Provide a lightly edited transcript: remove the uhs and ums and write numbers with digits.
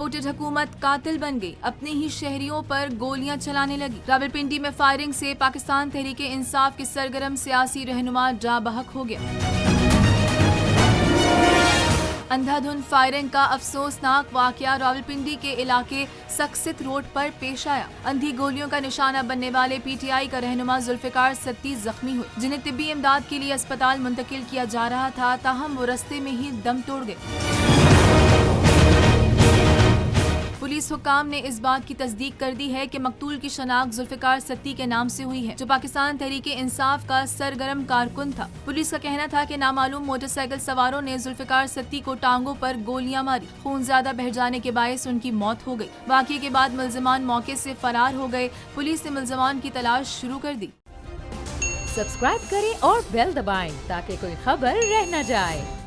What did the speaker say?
Supported हुकूमत कातिल बन गई, अपने ही शहरियों पर गोलियां चलाने लगी। रावलपिंडी में फायरिंग से पाकिस्तान तहरीक इंसाफ के सरगर्म सियासी रहनुमा जा बहक हो गया। अंधाधुंध फायरिंग का अफसोसनाक वाकया रावलपिंडी के इलाके सक्सित रोड पर पेश आया। अंधी गोलियों का निशाना बनने वाले पीटीआई का रहनुमा जुल्फिकार सत्ती जख्मी हुए, जिन्हें तिब्बी इमदाद के लिए अस्पताल मुंतकिल किया जा रहा था, ताहम वो रस्ते में ही दम तोड़ गए। पुलिस हुकाम ने इस बात की तस्दीक कर दी है कि मकतूल की शनाख्त जुल्फिकार सत्ती के नाम से हुई है, जो पाकिस्तान तहरीक इंसाफ का सरगर्म कारकुन था। पुलिस का कहना था कि नामालूम मोटरसाइकिल सवारों ने जुल्फिकार सत्ती को टांगों पर गोलियां मारी। खून ज्यादा बह जाने के बायस उनकी मौत हो गई। वाकये के बाद मुल्जिमान मौके से फरार हो गए। पुलिस ने मुल्जिमान की तलाश शुरू कर दी। सब्सक्राइब करें और बेल दबाएं ताकि कोई खबर रह न जाए।